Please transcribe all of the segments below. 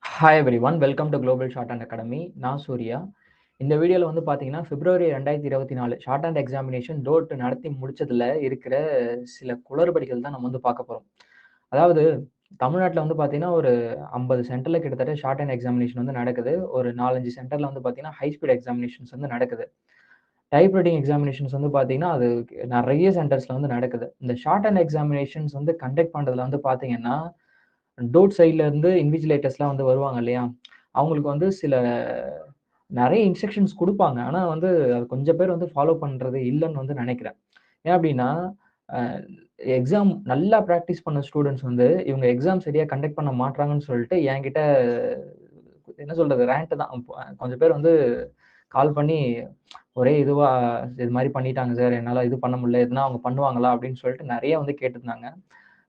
Hi everyone. Welcome to global short hand academy. நான் சூர்யா. இந்த வீடியோல வந்து பார்த்தீங்கன்னா, பிப்ரவரி 2024 ஷார்ட் ஹேண்ட் எக்ஸாமினேஷன் டோட் நடத்தி முடிச்சதுல இருக்கிற சில குளறுபடிகள் தான் நம்ம வந்து பார்க்க போறோம். அதாவது தமிழ்நாட்டுல வந்து பார்த்தீங்கன்னா, ஒரு 50 சென்டர்ல கிட்டத்தட்ட ஷார்ட் ஹேண்ட் எக்ஸாமினேஷன் வந்து நடக்குது. ஒரு 4, 5 சென்டர்ல வந்து பார்த்தீங்கன்னா, ஹை ஸ்பீட் எக்ஸாமினேஷன்ஸ் வந்து நடக்குது. டைப் ரைட்டிங் எக்ஸாமினேஷன்ஸ் வந்து பார்த்தீங்கன்னா, அது நெறைய சென்டர்ஸ்ல வந்து நடக்குது. இந்த ஷார்ட் ஹேண்ட் எக்ஸாமினேஷன்ஸ் வந்து கண்டக்ட் பண்றதுல வந்து பார்த்தீங்கன்னா, டோட் சைட்ல இருந்து இன்விஜிலேட்டர்ஸ்லாம் வந்து வருவாங்க இல்லையா? அவங்களுக்கு வந்து சில நெறைய இன்ஸ்ட்ரக்ஷன்ஸ் குடுப்பாங்க. ஆனா வந்து அது கொஞ்சம் பேர் வந்து ஃபாலோ பண்றது இல்லன்னு வந்து நெனைக்கிறேன். ஏன் அப்டின்னா, அ எக்ஸாம் நல்லா பிராக்டிஸ் பண்ண ஸ்டூடண்ட்ஸ் வந்து, இவங்க எக்ஸாம் சரியா கண்டக்ட் பண்ண மாட்றாங்கன்னு சொல்லிட்டு என்கிட்ட என்ன சொல்றது? ரேண்ட் தான். கொஞ்சம் பேர் வந்து கால் பண்ணி ஒரே இதுவா, "இது மாரி பண்ணிட்டாங்க சார். என்னால இது பண்ண முடியல. எதுனா அவங்க பண்ணுவாங்களா?" அப்படின்னு சொல்லிட்டு நெறைய வந்து கேட்டிருந்தாங்க.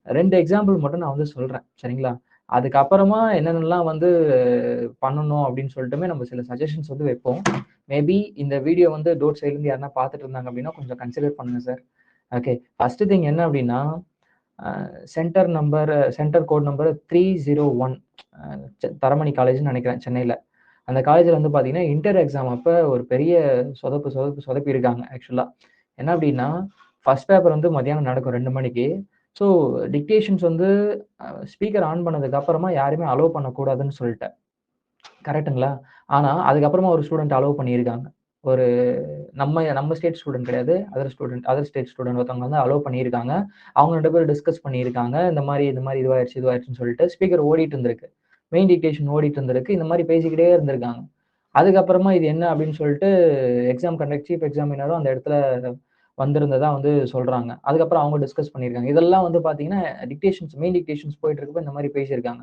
2 எக்ஸாம்பிள் மட்டும் நான் வந்து சொல்றேன். சரிங்களா? அதுக்கப்புறமா என்னென்னலாம் வந்து பண்ணணும் அப்படின்னு சொல்லிட்டுமே நம்ம சில சஜஷன்ஸ் வந்து வைப்போம். மேபி இந்த வீடியோ வந்து டோட் சைட்லருந்து யாருனா பார்த்துட்டு இருந்தாங்க அப்படின்னா, கொஞ்சம் கன்சிடர் பண்ணுங்க சார். ஓகே. ஃபர்ஸ்ட் திங் என்ன அப்படின்னா, அ சென்டர் கோட் நம்பர் 301 அ தரமணி காலேஜ்ன்னு நெனைக்கிறேன் சென்னையில. அந்த காலேஜ்ல வந்து பார்த்தீங்கன்னா, இன்டர் எக்ஸாம் அப்ப ஒரு பெரிய சொதப்பியிருக்காங்க ஆக்சுவலா. என்ன அப்டின்னா, ஃபர்ஸ்ட் பேப்பர் வந்து மதியானம் நடக்கும் 2 மணிக்கு. ஸோ டிக்டேஷன்ஸ் வந்து ஸ்பீக்கர் ஆன் பண்ணதுக்கு அப்புறமா யாரையுமே அலோவ் பண்ணக்கூடாதுன்னு சொல்லிட்டேன். கரெக்ட்டுங்களா? ஆனா, அதுக்கப்புறமா ஒரு ஸ்டூடண்ட் அலோவ் பண்ணியிருக்காங்க. ஒரு நம்ம ஸ்டேட் ஸ்டூடண்ட் கிடையாது. அதர் ஸ்டேட் ஸ்டூடண்ட் ஒருத்தவங்க வந்து அலோவ் பண்ணியிருக்காங்க. அவங்க 2 பேரும் டிஸ்கஸ் பண்ணியிருக்காங்க. இந்த மாரி இதுவாயிருச்சுன்னு சொல்லிட்டு ஸ்பீக்கர் ஓடிட்டு இருந்திருக்கு. மெயின் டிக்டேஷன் ஓடிட்டு இருந்திருக்கு. இந்த மாரி பேசிக்கிட்டே இருந்திருக்காங்க. அதுக்கப்புறமா இது என்ன அப்படின்னு சொல்லிட்டு சீஃப் எக்ஸாமினரும் அந்த இடத்துல வந்திருந்ததா வந்து சொல்றாங்க. அதுக்கப்புறம் அவங்க டிஸ்கஸ் பண்ணியிருக்காங்க. இதெல்லாம் வந்து பார்த்தீங்கன்னா, மெயின் டிக்டேஷன்ஸ் போயிட்டு இருக்கப்ப இந்த மாரி பேசியிருக்காங்க.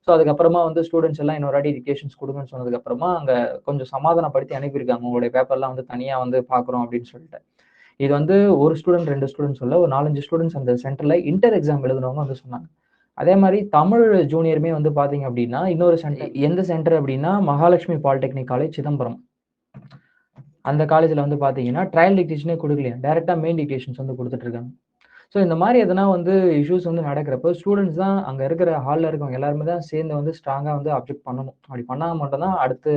ஸோ அதுக்கப்புறமா வந்து ஸ்டூடண்ட்ஸ் எல்லாம் இன்னொரு வாட்டி டிக்டேஷன்ஸ் குடுங்கன்னு சொன்னதுக்கப்புறமா, அங்க கொஞ்சம் சமாதானப்படுத்தி அனுப்பியிருக்காங்க. உங்களுடைய பேப்பர்லாம் வந்து தனியா வந்து பார்க்குறோம் அப்படின்னு சொல்லிட்டு. இது வந்து 1 ஸ்டூடண்ட், 2 ஸ்டூடண்ட்ஸ் இல்ல. ஒரு 4, 5 ஸ்டூடண்ட்ஸ் அந்த சென்டர்ல இன்டர் எக்ஸாம் எழுதினவங்க வந்து சொன்னாங்க. அதே மாரி தமிழ் ஜூனியருமே வந்து பார்த்தீங்க அப்படின்னா, இன்னொரு சென்டர் எந்த சென்டர் அப்படின்னா, மகாலட்சுமி பாலிடெக்னிக் காலேஜ் சிதம்பரம். அந்த காலேஜ்ல வந்து பார்த்தீங்கன்னா, ட்ரையல் டிக்டேஷனே குடுக்கலையாம். டைரக்ட்டா மெயின் டிக்டேஷன்ஸ் வந்து குடுத்துட்டு இருக்காங்க. ஸோ இந்த மாரி எதனா வந்து இஷ்யூஸ் வந்து நடக்கிறப்போ, ஸ்டூடண்ட்ஸ் தான் அங்க இருக்கிற ஹால்ல இருக்கவங்க எல்லாருமே தான் சேர்ந்து வந்து ஸ்ட்ராங்கா வந்து அப்ஜெக்ட் பண்ணணும். அப்படி பண்ணா மட்டும் தான் அடுத்து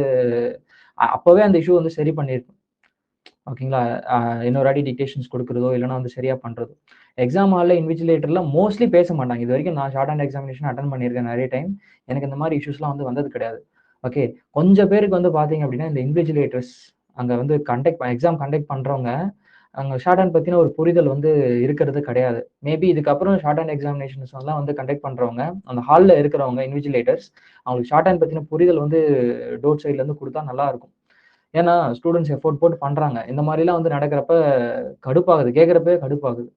அப்பவே அந்த இஷ்யூ வந்து சரி பண்ணியிருக்கும். ஓகேங்களா? அ இன்னொரு வாட்டி டிக்டேஷன்ஸ் குடுக்குறதோ, இல்லன்னா வந்து சரியா பண்றதோ. எக்ஸாம் ஹால்ல இன்விஜிலேட்டர்லாம் மோஸ்ட்லி பேச மாட்டாங்க. இதுவரைக்கும் நான் ஷார்ட் ஹேண்ட் எக்ஸாமினேஷன் அட்டெண்ட் பண்ணியிருக்கேன் நெறைய டைம். எனக்கு இந்த மாரி இஷ்யூஸ்லாம் வந்து வந்தது கிடையாது. ஓகே. கொஞ்சம் பேருக்கு வந்து பார்த்தீங்க அப்படின்னா, இந்த இன்விஜிலேட்டர்ஸ் அங்க வந்து எக்ஸாம் கண்டக்ட் பண்றவங்க, அங்க ஷார்ட் ஹேண்ட் பத்தின ஒரு புரிதல் வந்து இருக்கிறது கிடையாது. மேபி இதுக்கப்புறம் ஷார்ட் ஹேண்ட் எக்ஸாமினேஷன்ஸ் எல்லாம் வந்து கண்டக்ட் பண்றவங்க, அந்த ஹால்ல இருக்கிறவங்க இன்விஜிலேட்டர்ஸ், அவங்களுக்கு ஷார்ட் ஹேண்ட் பத்தின புரிதல் வந்து டோட் சைட்ல இருந்து குடுத்தா நல்லா இருக்கும். ஏன்னா, ஸ்டூடண்ட்ஸ் எஃபோர்ட் போட்டு பண்றாங்க. இந்த மாரிலாம் வந்து நடக்கிறப்ப கடுப்பாகுது. கேட்கிறப்பவே கடுப்பாகுது.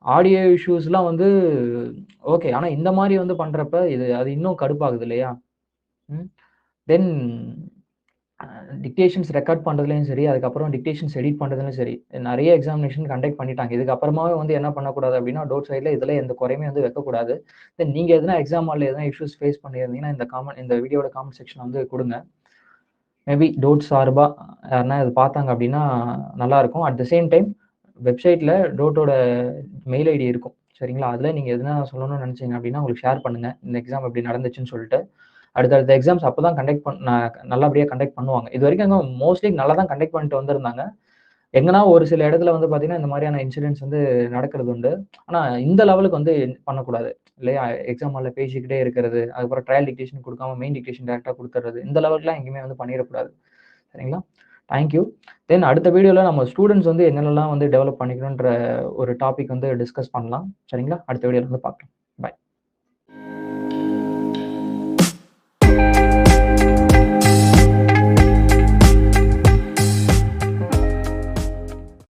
ஆடியோ இஷ்யூஸ்லாம் வந்து ஓகே. ஆனா இந்த மாரி வந்து பண்றப்ப அது இன்னும் கடுப்பாகுது இல்லையா? ம். தென் அ டிக்டேஷன்ஸ் ரெக்கார்ட் பண்றதுலயும் சரி, அதுக்கப்புறம் டிக்டேஷன்ஸ் எடிட் பண்றதுலயும் சரி, நெறைய எக்ஸாமினேஷன் கண்டக்ட் பண்ணிட்டாங்க. இதுக்கப்புறமாவே வந்து என்ன பண்ணக்கூடாது அப்டின்னா, டோட் சைட்ல இதுல எந்த குறையுமே வந்து வைக்கக்கூடாது. தென் நீங்க எதுனா எக்ஸாம் ஹால்ல எதுனா இஷ்யூஸ் ஃபேஸ் பண்ணியிருந்தீங்கன்னா, இந்த வீடியோட காமெண்ட் செக்ஷன்ல வந்து குடுங்க. மேபி டோட் சார்பா யாருன்னா இத பார்த்தாங்க அப்டின்னா நல்லாருக்கும். அட் த சேம் டைம் வெப்சைட்ல டோட்டோட மெயில் ஐடி இருக்கும். சரிங்களா? அதுல நீங்க எதுனா சொல்லணும்னு நெனச்சீங்க அப்டின்னா, உங்களுக்கு ஷேர் பண்ணுங்க. இந்த எக்ஸாம் இப்டி நடந்துச்சுன்னு சொல்லிட்டு. அடுத்தடுத்த எக்ஸாம்ஸ் அப்பதான் நல்லபடியா கண்டக்ட் பண்ணுவாங்க. இதுவரைக்கும் மோஸ்ட்லி நல்லா தான் கண்டக்ட் பண்ணிட்டு வந்திருந்தாங்க. எங்கன்னா ஒரு சில இடத்துல வந்து பார்த்தீங்கன்னா, இந்த மாரியான இன்சிடென்ட்ஸ் வந்து நடக்கிறது உண்டு. ஆனா இந்த லெவலுக்கு வந்து பண்ணக்கூடாது. இல்லையா? எக்ஸாம் ஹால்ல பேசிக்கிட்டே இருக்கிறது. அதுக்கப்புறம் ட்ரையல் டிக்டேஷன் குடுக்காம மெயின் டிக்டேஷன் டைரக்ட்டா குடுத்துறது. இந்த லெவலுக்குலாம் எங்கேயுமே வந்து பண்ணிறக்கூடாது. சரிங்களா? Thank you. தென் அடுத்த வீடியோல நம்ம ஸ்டூடண்ட்ஸ் வந்து என்னென்னலாம் வந்து டெவலப் பண்ணிக்கணுன்ற ஒரு டாபிக் வந்து டிஸ்கஸ் பண்ணலாம். சரிங்களா? அடுத்த வீடியோல வந்து பார்க்கலாம். பாய்.